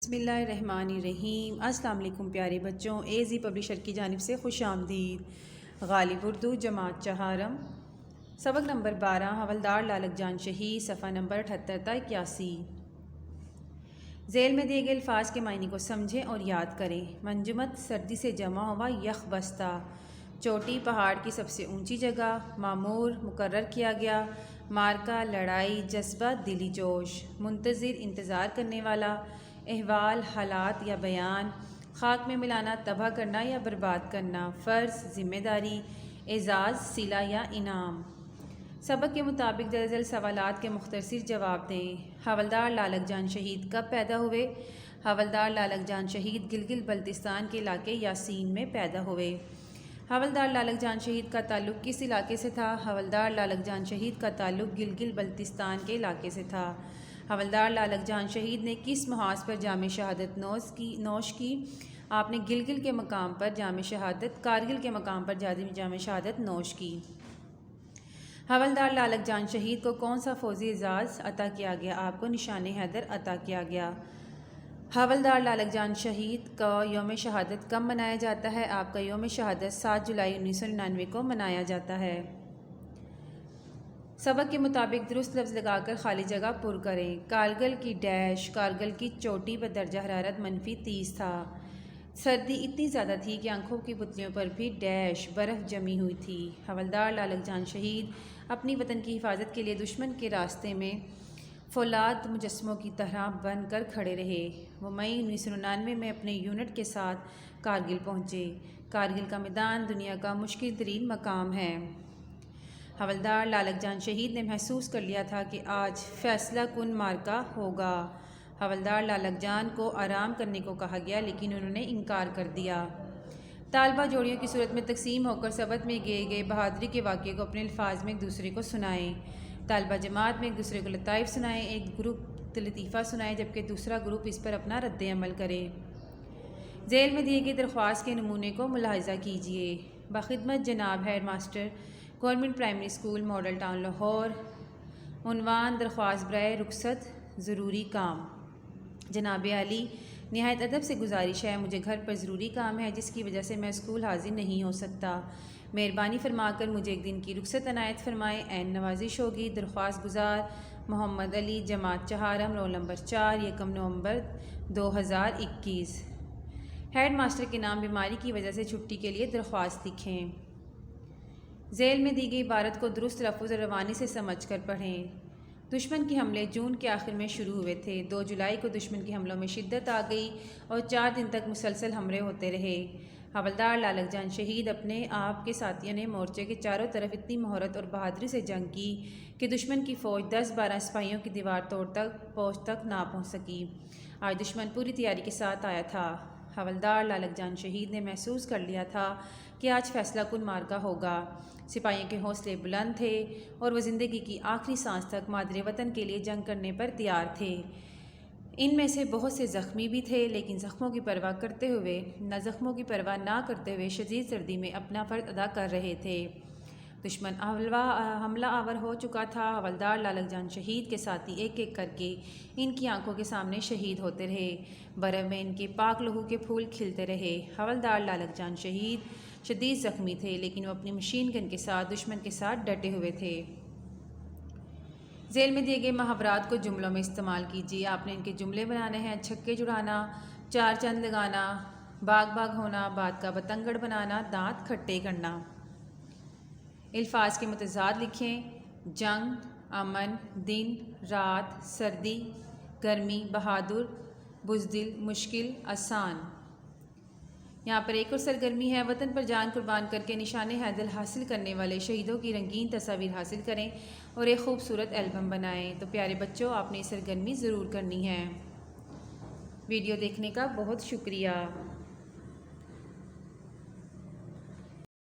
بسم اللہ الرحمن الرحیم۔ السلام علیکم پیارے بچوں، اے زی پبلشر کی جانب سے خوش آمدید۔ غالب اردو جماعت چہارم، سبق نمبر 12، حوالدار لالک جان شہید، صفحہ نمبر 78 تا 81۔ ذیل میں دیے گئے الفاظ کے معنی کو سمجھیں اور یاد کریں۔ منجمد سردی سے جمع ہوا یخ بستہ، چوٹی پہاڑ کی سب سے اونچی جگہ، معمور مقرر کیا گیا، مارکا لڑائی، جذبہ دلی جوش، منتظر انتظار کرنے والا، احوال حالات یا بیان، خاک میں ملانا تباہ کرنا یا برباد کرنا، فرض ذمہ داری، اعزاز صلہ یا انعام۔ سبق کے مطابق دراصل سوالات کے مختصر جواب دیں۔ حوالدار لالک جان شہید کب پیدا ہوئے؟ حوالدار لالک جان شہید گلگت بلتستان کے علاقے یاسین میں پیدا ہوئے۔ حوالدار لالک جان شہید کا تعلق کس علاقے سے تھا؟ حوالدار لالک جان شہید کا تعلق گلگت بلتستان کے علاقے سے تھا۔ حوالدار لالک جان شہید نے کس محاذ پر جام شہادت نوش کی؟ آپ نے گلگت کے مقام پر کارگل کے مقام پر جام شہادت نوش کی۔ حوالدار لالک جان شہید کو کون سا فوجی اعزاز عطا کیا گیا؟ آپ کو نشان حیدر عطا کیا گیا۔ حوالدار لالک جان شہید کا یوم شہادت کب منایا جاتا ہے؟ آپ کا یوم شہادت 7 جولائی 1999 کو منایا جاتا ہے۔ سبق کے مطابق درست لفظ لگا کر خالی جگہ پر کریں۔ کارگل کی ڈیش، کارگل کی چوٹی پر درجہ حرارت -30 تھا۔ سردی اتنی زیادہ تھی کہ آنکھوں کی پتلیوں پر بھی ڈیش برف جمی ہوئی تھی۔ حوالدار لالک جان شہید اپنی وطن کی حفاظت کے لیے دشمن کے راستے میں فولاد مجسموں کی طرح بن کر کھڑے رہے۔ وہ مئی 1999 میں اپنے یونٹ کے ساتھ کارگل پہنچے۔ کارگل کا میدان دنیا کا مشکل ترین مقام ہے۔ حوالدار لالک جان شہید نے محسوس کر لیا تھا کہ آج فیصلہ کن معرکہ ہوگا۔ حوالدار لالک جان کو آرام کرنے کو کہا گیا لیکن انہوں نے انکار کر دیا۔ طالبہ جوڑیوں کی صورت میں تقسیم ہو کر سبق میں گئے بہادری کے واقعے کو اپنے الفاظ میں ایک دوسرے کو سنائیں۔ طالبہ جماعت میں ایک دوسرے کو لطائف سنائیں، ایک گروپ لطیفہ سنائیں جبکہ دوسرا گروپ اس پر اپنا رد عمل کرے۔ ذیل میں دیے گئے درخواست کے نمونے کو ملاحظہ کیجیے۔ بخدمت جناب head master, government primary school, model town Lahore. عنوان درخواست برائے رخصت ضروری کام۔ جناب عالی، نہایت ادب سے گزارش ہے، مجھے گھر پر ضروری کام ہے جس کی وجہ سے میں اسکول حاضر نہیں ہو سکتا۔ مہربانی فرما کر مجھے ایک دن کی رخصت عنایت فرمائیں، عین نوازش ہوگی۔ درخواست گزار محمد علی، جماعت چہارم، رول نمبر 4، 1 نومبر 2021۔ ہیڈ ماسٹر کے نام بیماری کی وجہ سے چھٹی کے لیے درخواست لکھیں۔ ذیل میں دی گئی عبارت کو درست لفظ اور روانی سے سمجھ کر پڑھیں۔ دشمن کے حملے جون کے آخر میں شروع ہوئے تھے۔ 2 جولائی کو دشمن کے حملوں میں شدت آ گئی اور 4 دن تک مسلسل حملے ہوتے رہے۔ حوالدار لالک جان شہید اپنے آپ کے ساتھیوں نے مورچے کے چاروں طرف اتنی مہارت اور بہادری سے جنگ کی کہ دشمن کی فوج 10-12 سپاہیوں کی دیوار توڑ پوچھ تک نہ پہنچ سکی۔ آج دشمن پوری تیاری کے ساتھ آیا تھا۔ حوالدار لالک جان شہید نے محسوس کر لیا تھا کہ آج فیصلہ کن معرکہ ہوگا۔ سپاہیوں کے حوصلے بلند تھے اور وہ زندگی کی آخری سانس تک مادر وطن کے لیے جنگ کرنے پر تیار تھے۔ ان میں سے بہت سے زخمی بھی تھے لیکن زخموں کی پرواہ نہ کرتے ہوئے شدید سردی میں اپنا فرض ادا کر رہے تھے۔ دشمن حملہ آور ہو چکا تھا۔ حوالدار لالک جان شہید کے ساتھی ایک ایک کر کے ان کی آنکھوں کے سامنے شہید ہوتے رہے۔ برف میں ان کے پاک لہو کے پھول کھلتے رہے۔ حوالدار لالک جان شہید شدید زخمی تھے لیکن وہ اپنی مشین گن کے ساتھ دشمن کے ساتھ ڈٹے ہوئے تھے۔ ذیل میں دیے گئے محاورات کو جملوں میں استعمال کیجیے۔ آپ نے ان کے جملے بنانے ہیں۔ چھکے جڑانا، 4 چاند لگانا، باغ ہونا، بات کا بتنگڑ بنانا، دانت کھٹے کرنا۔ الفاظ کے متضاد لکھیں۔ جنگ، امن، دن، رات، سردی، گرمی، بہادر، بزدل، مشکل، آسان۔ یہاں پر ایک اور سرگرمی ہے۔ وطن پر جان قربان کر کے نشان حیدر حاصل کرنے والے شہیدوں کی رنگین تصاویر حاصل کریں اور ایک خوبصورت البم بنائیں۔ تو پیارے بچوں، آپ نے یہ سرگرمی ضرور کرنی ہے۔ ویڈیو دیکھنے کا بہت شکریہ۔